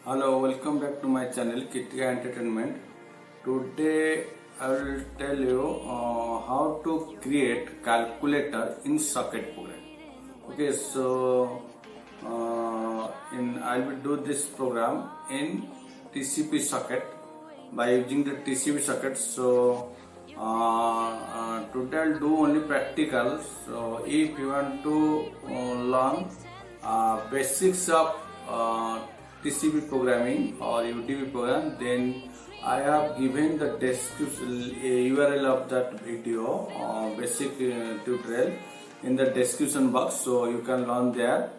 Hello, welcome back to my channel Kritika Entertainment. Today I will tell you how to create calculator in Socket program. Okay, so I will do this program in TCP Socket by using the TCP Socket. So today I'll do only practical. So if you want to learn basics of TCP programming or UDP program, then I have given the description URL of that video basic tutorial in the description box, so you can learn there.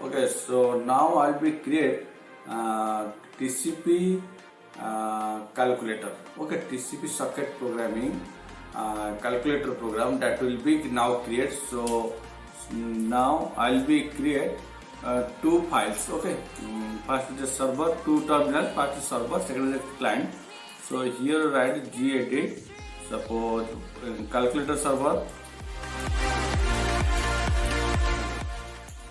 Okay, so now I'll be create TCP calculator. Okay, TCP socket programming calculator program that will be now create. So now I'll be create two files. Okay, first is the server, two terminals, first is server, second is client. So here write gedit, suppose calculator server,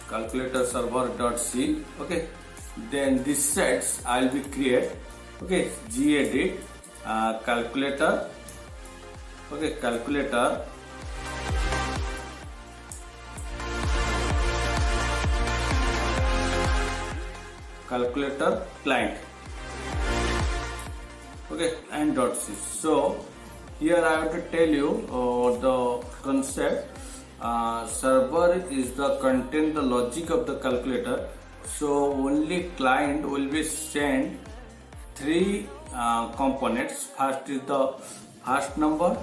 calculator server.c. okay, then this sets I'll be create. Okay, gedit calculator. Okay, calculator client. Okay, and .c. So here I have to tell you the concept. Server is the content, the logic of the calculator. So only client will be sent three components. First is the first number,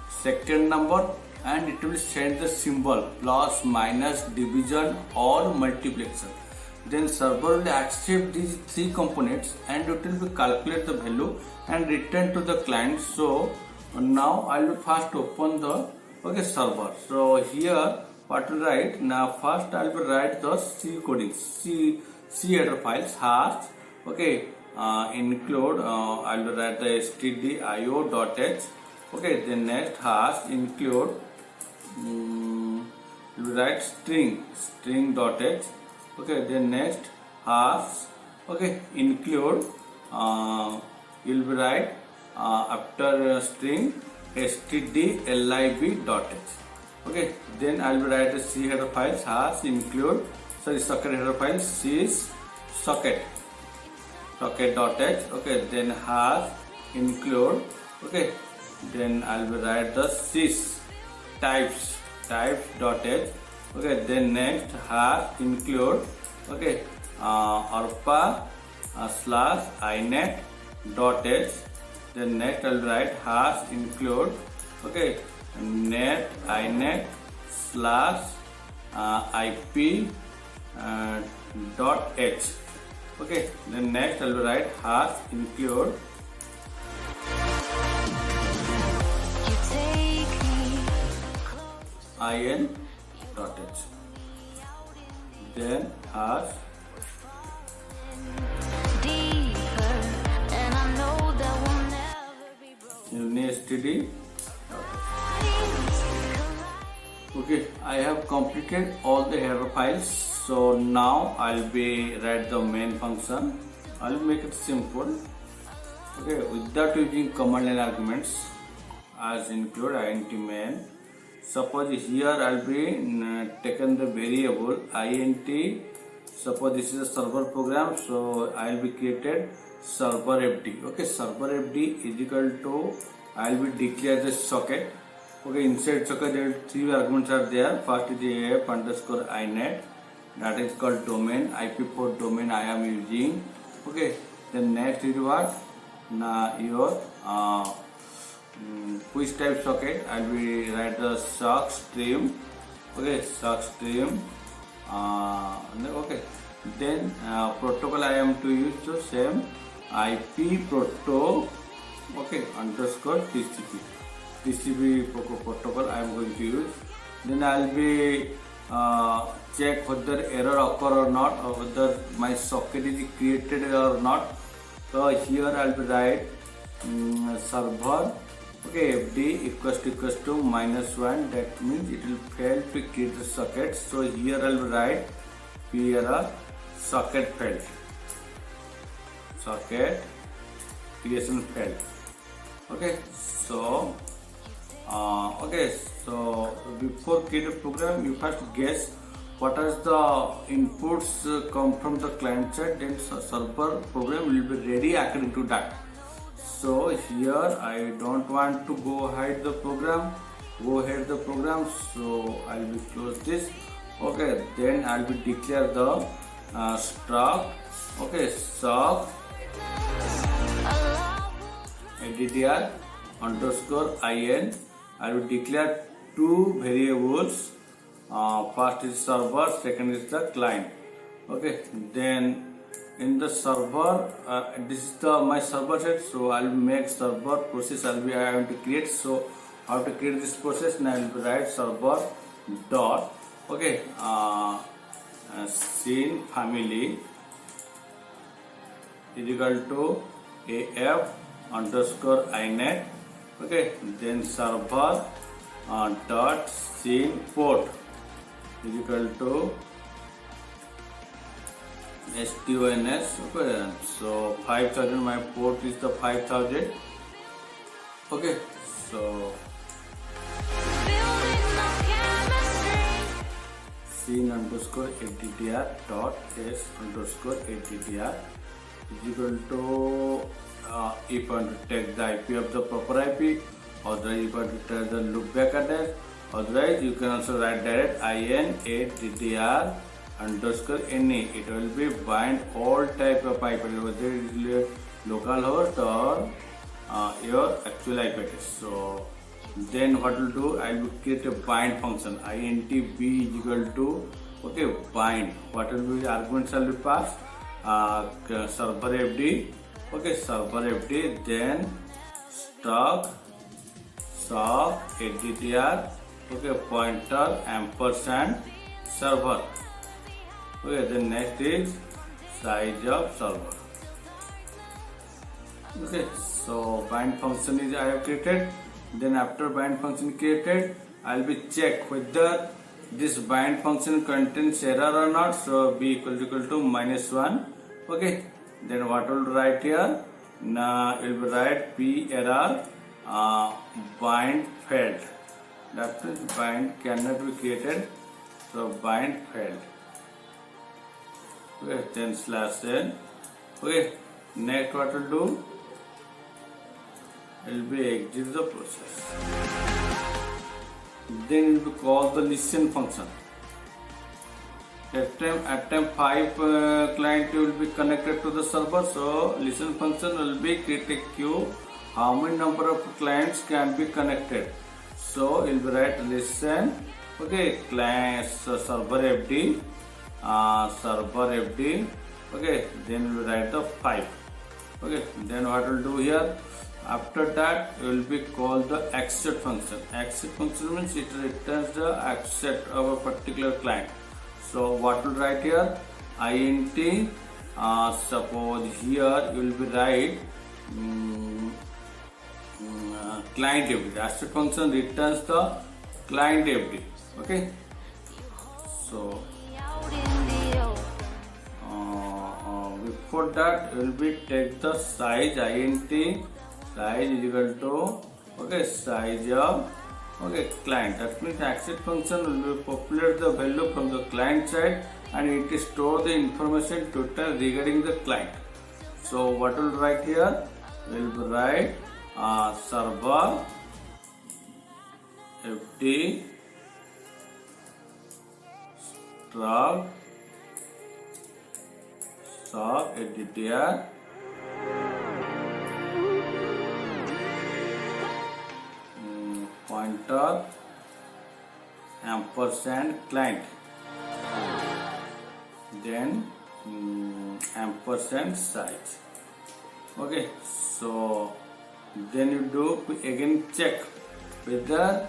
second number, and it will send the symbol plus, minus, division or multiplication. Then server will accept these three components and it will be calculate the value and return to the client. So now I will first open the server. So here what to write? Now first I will write the C coding, C header files hash. Okay, include I will write the stdio.h. Okay, then next hash include you will write string.h. Okay, then next hash. Okay, include you'll be write after string stdlib.h. Okay, then I'll be write the C header files hash include socket header files sys socket.h. Okay, then hash include. Okay, then I'll be write the sys types.h. Okay, then next hash include. Okay, arpa slash inet.h. Then next I'll write hash include. Okay, net inet slash ip dot h. Okay, then next I'll write hash include. in.h. Then hash std. Okay, I have completed all the header files. So now I'll be write the main function. I'll make it simple. Okay, without using command line arguments as include int main. Suppose here I'll be taken the variable int. Suppose this is a server program, so I'll be created server fd. Okay, server fd is equal to I'll be declare the socket. Okay, inside socket there three arguments are there. First is the af underscore inet, that is called domain. IP4 domain I am using. Okay, then next is what? Now your which type socket I'll be write the sock stream. Okay, sock stream. Okay, then protocol I am to use the same IP proto. Okay, underscore TCP protocol I am going to use. Then I'll be check whether error occur or not, or whether my socket is created or not. So here I'll be write server. Okay, fd equals to -1. That means it will fail to create the socket. So here I'll write here socket failed. socket creation failed. Okay, so before create a program, you first guess what is the inputs come from the client side, then server program will be ready according to that. So here I don't want to go ahead the program, so I will close this. Okay, then I will declare the struct, okay, sub addr underscore in. I will declare two variables. First is server, second is the client. Okay, then in the server, this is the my server set, so I will make server process. I have to create. So how to create this process? Now I will write server dot, okay, scene family is equal to af underscore inet. Okay, then server dot scene port is equal to STONS. Okay, so 5000, my port is the 5000. Okay, so scene underscore addr dot s underscore addr is equal to if you want to take the IP of the proper IP, otherwise you want to take the loopback address, otherwise you can also write direct inaddr underscore ne. It will be bind all type of IP, whether it is local host or your actual IP address. So then what will do? I will create a bind function, int b is equal to, okay, bind. What will be arguments will be passed? Server fd, okay, server fd, then struct sub addr, okay, pointer ampersand server. Okay, then next is size of server. Okay, so bind function is I have created. Then after bind function created, I will be check whether this bind function contains error or not. So b equal to -1. Okay, then what will write here? Now it will write p error bind failed. That means bind cannot be created. So bind failed. Okay, then /n. Okay, next what will do? It will be exit the process. Then it will call the listen function. At time 5 client will be connected to the server, so listen function will be create a queue. How many number of clients can be connected? So it will write listen, okay, client server fd, okay, then we will write the 5. Okay, then what will do here? After that, we will be called the accept function. Accept function means it returns the accept of a particular client. So what will write here? Int, suppose here you will be write client fd. The accept function returns the client fd. Okay, so before that we will be take the size int. Size is equal to, okay, size of, okay, client. That means accept function will be populate the value from the client side and it will store the information total regarding the client. So what will write here? We will write server fd struct sub addr pointer ampersand client, then ampersand size. Okay, so then you do again check whether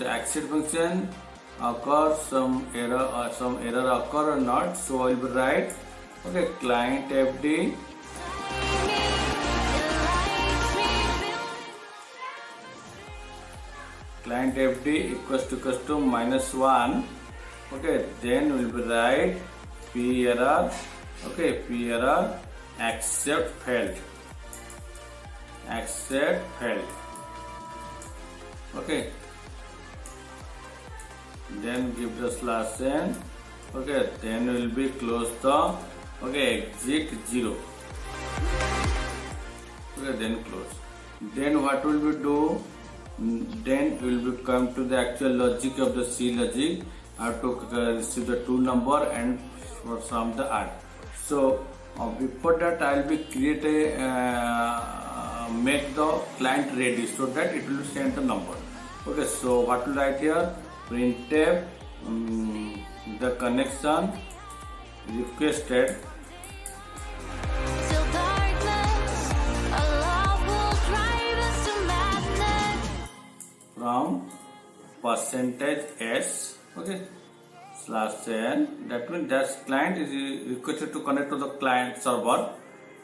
accept function occur some error occur or not. So I will write, okay, client fd client fd equals to -1. Okay, then we will write p error, okay, p error accept failed, okay, then give the slash n, okay, then will be close the, okay, exit 0, okay, then close. Then what will we do? Then we will come to the actual logic of the C logic, how to receive the two number and from the add. So before that I will be create a make the client ready so that it will send the number. Okay, so what will write here? Printf the connection requested from %s, okay, slash n. That means that client is requested to connect to the client server.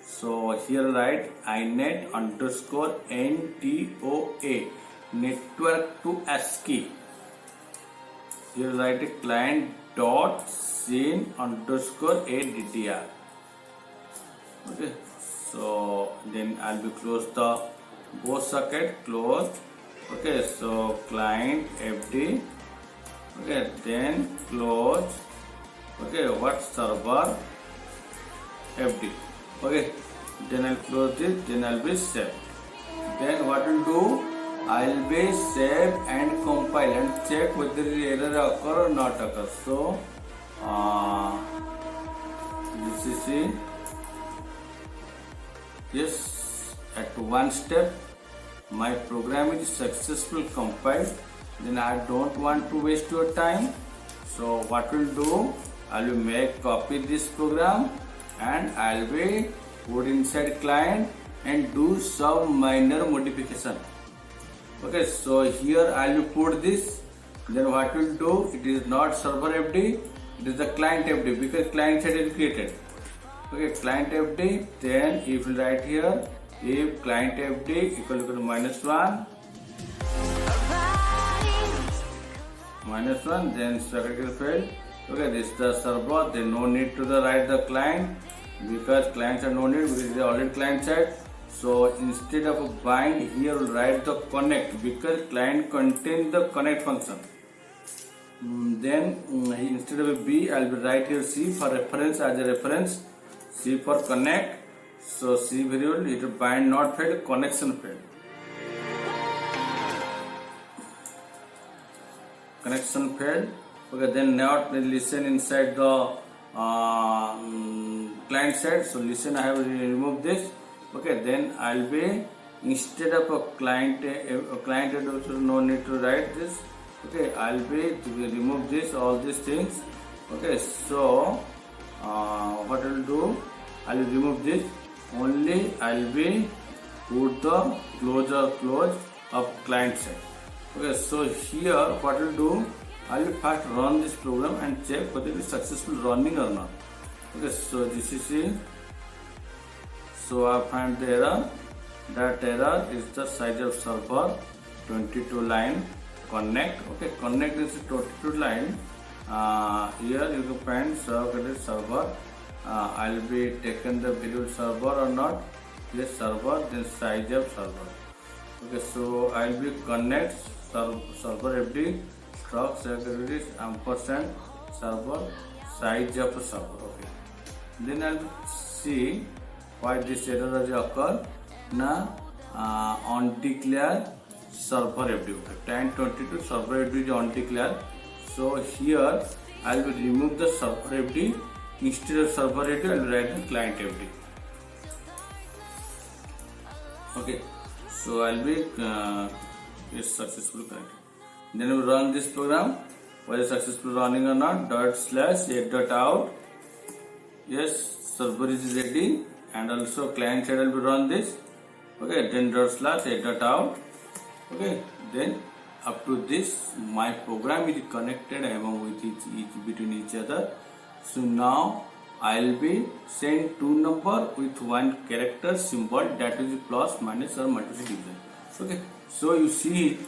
So here write inet underscore ntoa network to ASCII. Here write a client dot scene underscore addr. Okay, so then I'll be close the both socket closed. Okay, so client fd, okay, then close, okay, what server fd, okay, then I'll close it, then I'll be save. Then what will do? I'll be save and compile and check whether the error occur or not occur. So this is it. Yes, at one step my program is successful compiled. Then I don't want to waste your time. So what will do? I will make copy this program and I will be put inside client and do some minor modification. Okay, so here I will put this. Then what will do? It is not server FD, it is the client FD because client side is created. Okay, client FD. Then if you write here, if client FD equal to -1, then socket failed. Okay, this is the server. Then no need to write the client because clients are no need because they are already client side. So instead of bind here, we'll write the connect because client contains the connect function. Then instead of a B, I'll be write here C for reference as a reference. C for connect. So C variable it will bind not failed, connection failed. Connection failed. Okay, then not listen inside the client side. So listen, I have removed this. Okay, then I'll be instead of a client also no need to write this. Okay, I'll be to remove this all these things. Okay, so what I'll do? I'll remove this. Only I'll be put the close of client side. Okay, so here what I'll do? I'll first run this program and check whether it is successful running or not. Okay, so this is it. So I find the error. That error is the size of server 22 line connect. Okay, connect is 22 line. Here you can find server. I'll be taken the variable server or not. Yes, server. Then size of server. Okay, so I'll be connect server FD struct security ampersand server size of server. Okay, then I'll see why this error has occurred. Now undeclared server FD. Okay, 1022 server FD is undeclared. So here I will remove the server FD. Instead of server FD, I will write the client FD. Okay, so I will be successful connected. Then we run this program. Whether successful running or not. /8.out. Yes, server is ready. And also client side will be run this. Okay, then /8.out. Okay, then up to this my program is connected among with each between each other. So now I'll be send two number with one character symbol, that is plus, minus or multiplication division. Okay, so you see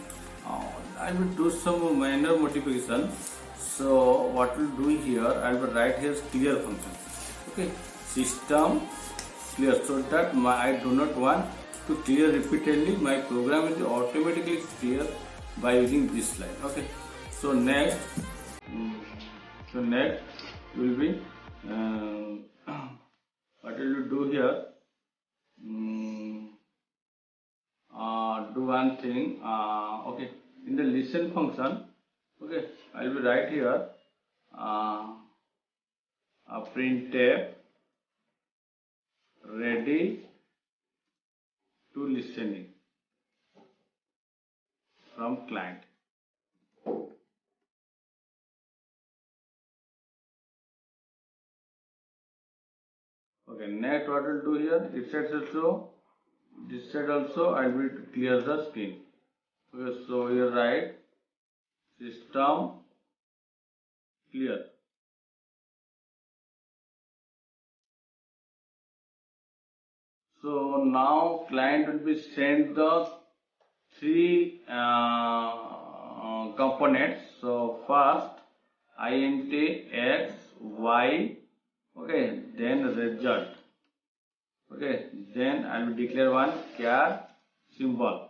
I will do some minor modification. So what we'll do here, I will write here clear function. Okay, system clear, so that I do not want to clear repeatedly. My program is automatically clear by using this line. Okay, so next will be what will you do here? Do one thing. Okay, in the listen function, okay, I will write here printf ready to listening from client. Okay, next what we'll do here, this side also I will clear the screen. Okay, so here write system clear. So now client will be sent the three components. So first int x y, okay, then result. Okay, then I will declare one char symbol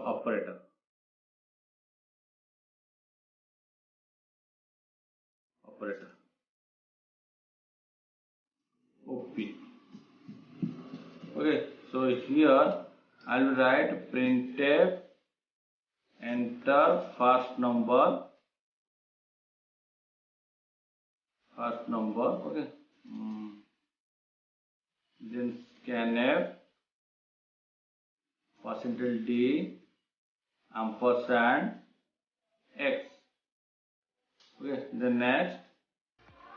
operator. OP. Okay, so here I will write printf enter first number. Okay, then scanf %d ampersand x. Okay, the next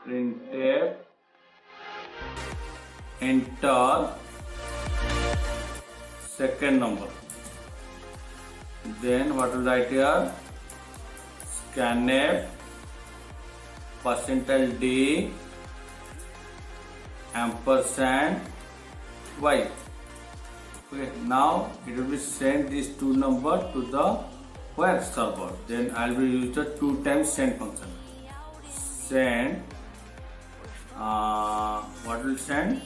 printf enter second number. Then what will write here? Scanf %d ampersand y. Okay, now it will be send these two numbers to the web server. Then I will use the 2 times send function. Send what will send?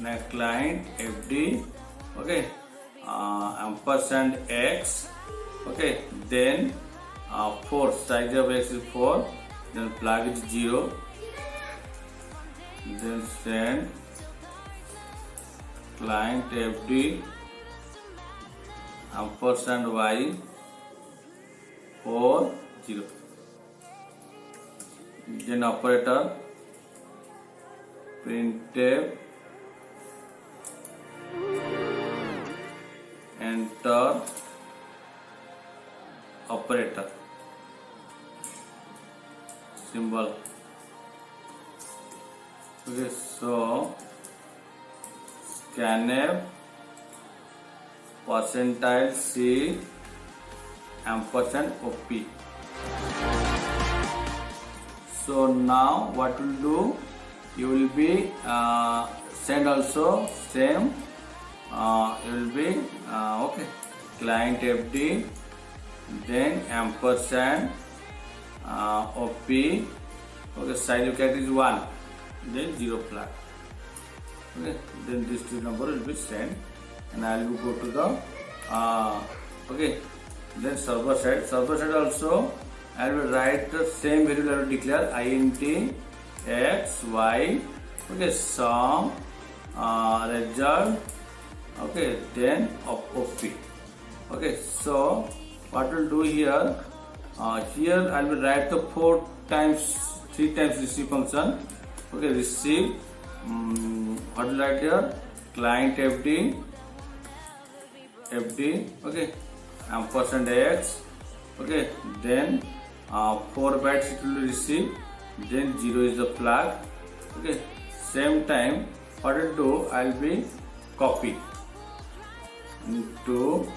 Next client fd, okay, ampersand x, okay, then 4, size of x is 4, then flag is 0, then send client fd ampersand y 4 0, then operator printf enter operator symbol. Okay, so scanf %c ampersand op. So now what will do? You will be send also same. You will be okay, client fd, then ampersand op. Okay, size of character is 1, then 0 flag. Okay, then these two number will be sent, and I will go to the okay, then server side also I will write the same variable. I will declare int x y, okay, sum result, okay, then op. Okay, so what we'll do here, here I will write the 3 times receive function. Okay, receive what will write here, client fd, okay, ampersand x, okay, then 4 bytes it will receive, then 0 is the flag. Okay, same time what I will do, I will be copy 2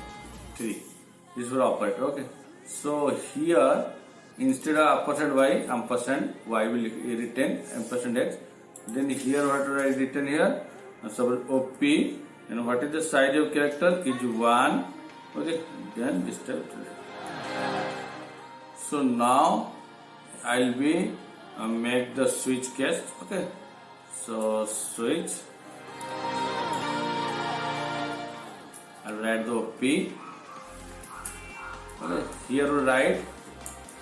3, this will operator. Okay, so here instead of ampersand y will return ampersand x, then here what will I return here, so op, and what is the size of character is 1. Okay, then this type. So now I will be make the switch case. Okay, So switch, I'll write the OP. Okay, here we write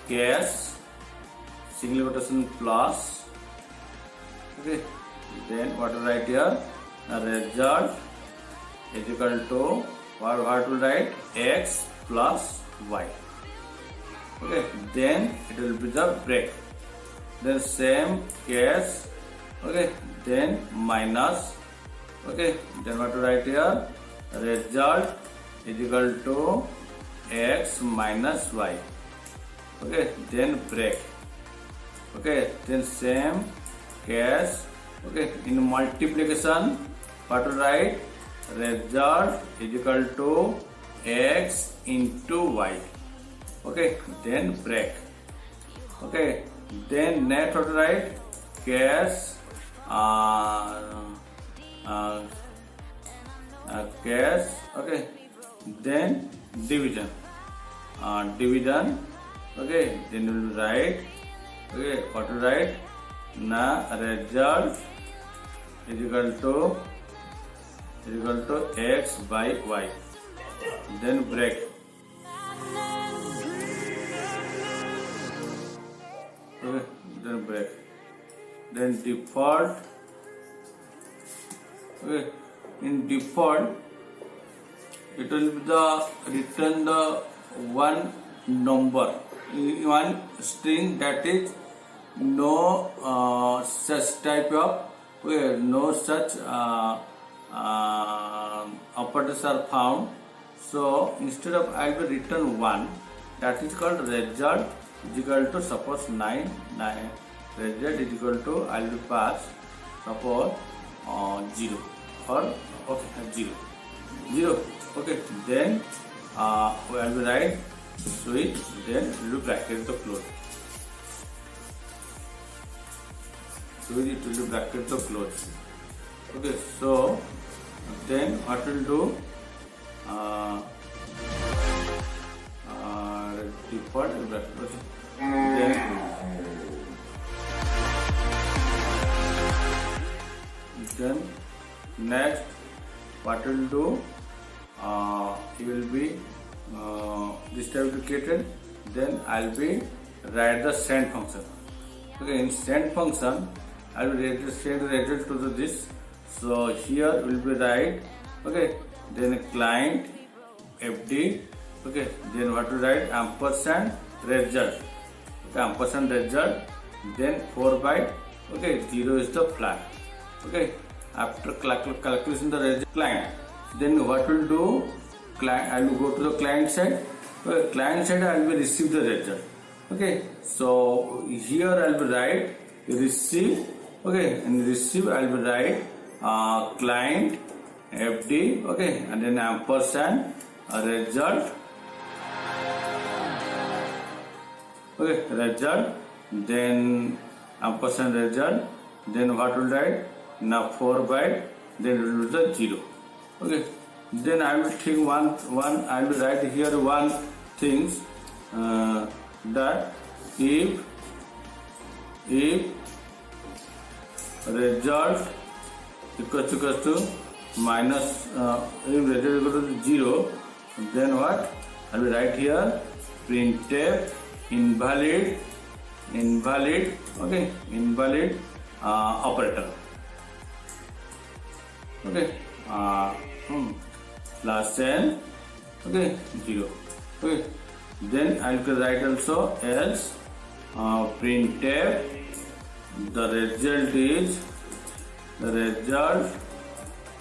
cache single quotation plus. Okay, then what to write here? The result is equal to what to write? X plus Y. Okay, then it will be the break. Then same case. Okay, then minus. Okay, then what to write here? Result is equal to X minus Y. Okay, then break. Okay, then same case. Okay, in multiplication, what to write? Result is equal to X into Y. Okay, then break. Okay, then next what to write? Case case. Okay, then division. Division. Okay, then we will write. Okay, what to write? Na result is equal to X by Y. Then break. Okay, then break. Then default. Okay, in default it will be the return the one number, one string, that is no such type of no such operators are found. So instead of I will return 1, that is called result is equal to suppose 9. Result is equal to I will pass suppose 0 or okay 0. Okay, then I will write switch, then will bracket the close. Switch, it will bracket the close. Okay, so then what will do? Default bracket. Then next what will do? It will be this type duplicated. Then I'll be write the send function. Okay, in send function I will send the result to this. So here will be write. Okay, then client FD. Okay, then what to write? Ampersand result. Okay, ampersand result. Then 4 byte. Okay, 0 is the flag. Okay, after calculation the result client. Then what will do? Client, I will go to the client side. Okay, client side I will receive the result. Okay, so here I will write receive. Okay, and receive I will write client FD. Okay, and then ampersand result. Okay, result. Then ampersand result. Then what will write? Now 4 byte. Then it will be the 0. Okay, then I will take one I will write here one things that if result equals to minus if result equal to 0, then what I will write here? Printf invalid okay, invalid operator. Okay, plus n. Okay, 0. Okay, then I will write also else printf the result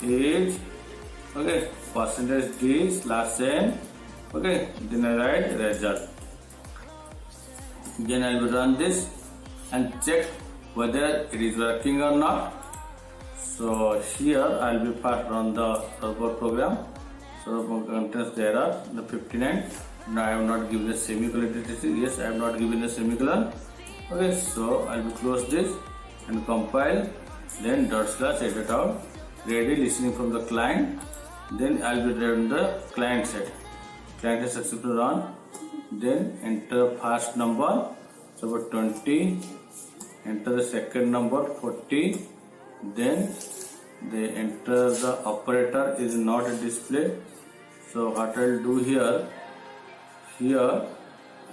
is okay percentage d slash n. Okay, then I write result. Then I will run this and check whether it is working or not. So here I will be first run the server program. Server contains the error the 59. Now I have not given the semicolon. Yes, I have not given the semicolon. Okay, so I will close this and compile. Then / edit out. Ready listening from the client. Then I will run the client side. Client is successfully run. Then enter first number, so 20. Enter the second number 40. then they enter the operator is not displayed. So what I'll do here,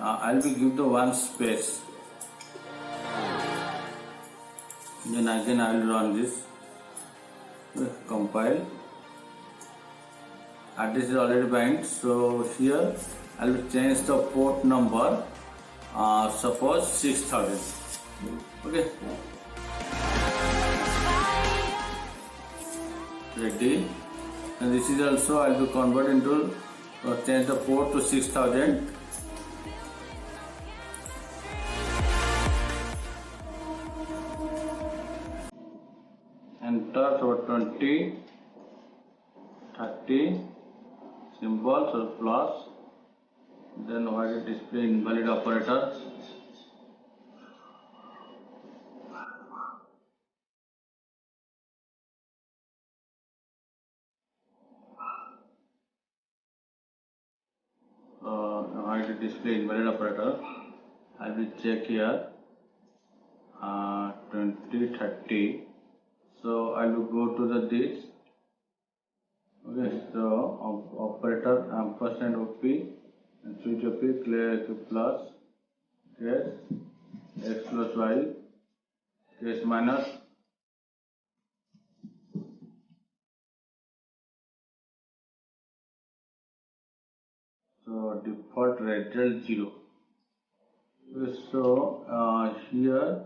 I'll be give the one space. Then again I will run this, compile. Address is already bind, so here I will change the port number, suppose 6000. Okay, ready. And this is also I will convert into change the port to 6000. Enter so 20, 30 symbol, so plus, then what is display invalid operator. Why to display invalid operator? I will check here 20, 30. So I will go to the this. Okay, so operator ampersand OP and switch OP clear plus case x plus y case minus. So default result 0. So here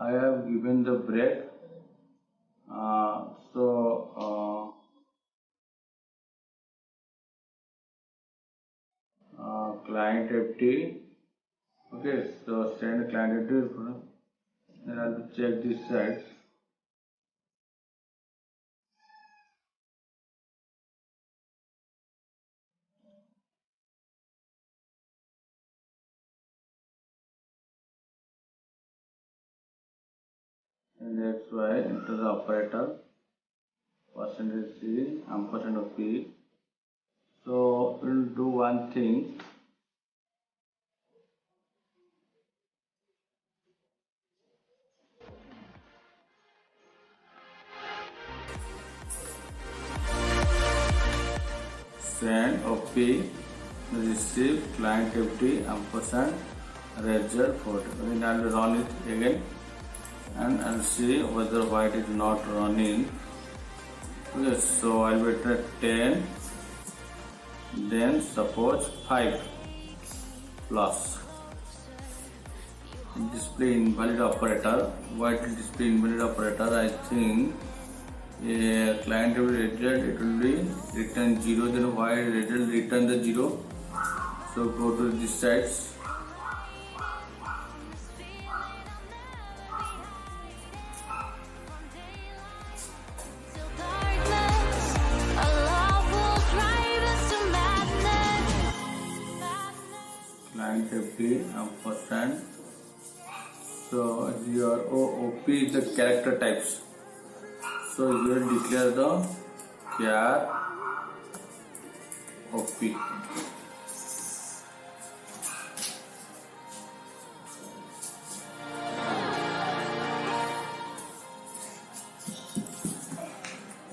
I have given the break. Client FT. Okay, so send client FT. Then I will check this side. And that's why enter the operator percentage C ampersand of P. So we'll do one thing. Send OP receive client FT ampersand result port. Then I will run it again and I'll see whether why it is not running. Okay, so I'll be at 10, then suppose 5 plus display invalid operator. Why it will display invalid operator? I think client will result, it will be return 0. Then why result return the 0? So go to this side. Client FT ampersand. So here OP is the character types. So here declare the char OP.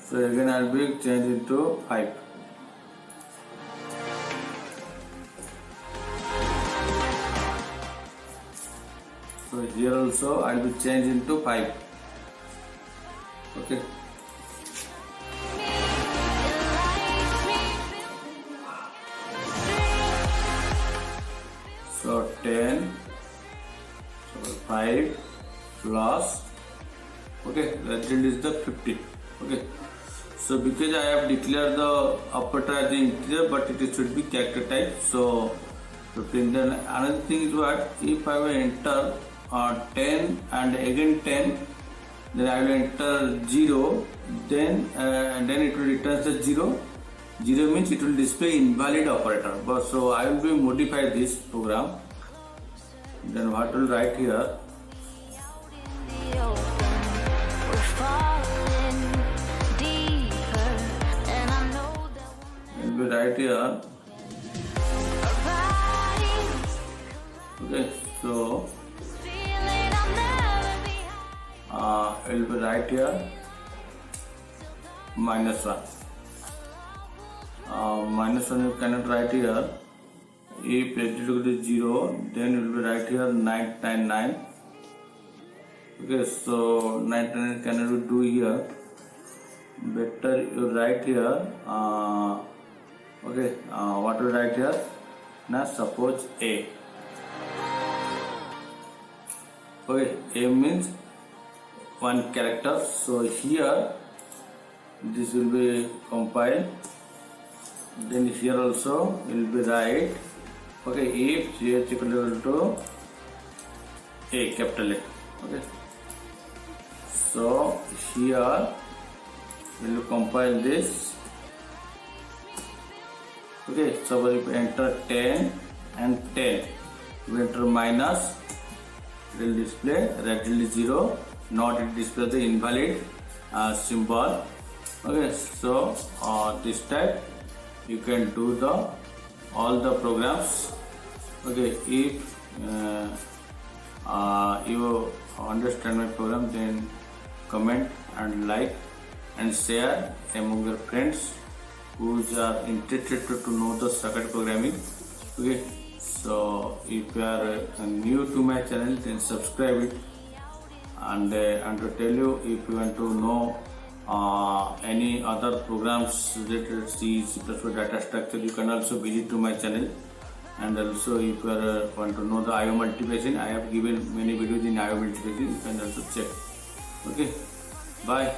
So again I'll be changed into 5. So here also I'll be changed into 5. Okay. So 10, so 5 plus, okay, result is the 50. Okay. So because I have declared the operator as the integer, but it should be character type. So 15. Then another thing is what if I will enter 10 and again 10, then I will enter 0, then it will return the 0. 0 means it will display invalid operator. But so I will be modify this program. Then what will write here? It will write here. Okay, so it will be right here -1. -1 you cannot write here. If it is equal to 0, then it will be right here 999. Okay, so 999 cannot be do here. Better you write here. Okay, what to write here? Now suppose A. Okay, A means one character. So here this will be compiled. Then here also will be right. Okay, if ch equal to A, capital A. Okay, so here we will compile this. Okay, so we enter 10 and 10. We enter minus. It will display red will 0. Not it display the invalid symbol. Okay, so this type you can do the all the programs. Okay, if you understand my program, then comment and like and share among your friends who are interested to know the circuit programming. Okay, so if you are new to my channel, then subscribe it. And to tell you, if you want to know any other programs related to C, C++, data structure, you can also visit to my channel. And also if you want to know the IO multiplexing, I have given many videos in IO multiplexing, you can also check. Okay, bye.